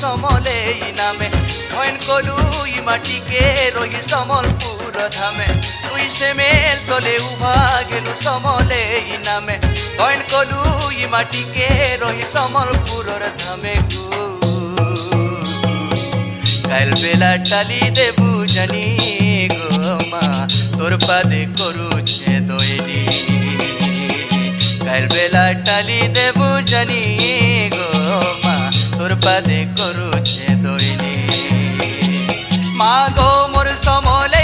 সমলে নামে হইন কলু ই মাটিকে রহি সমলপুর ধামে তুই সেমেল তলে উভা গেলু সমলে নামে হইন কলু ই মাটিকে রহি সমলপুরর ধামে গু কাল বেলা টালি দেবু জানি গো মা তোর পাদে করুছে দইনি কাল বেলা টালি দেবু জানি গো মা তোর পাদে করুছে দইনি মা গো মোর সমলে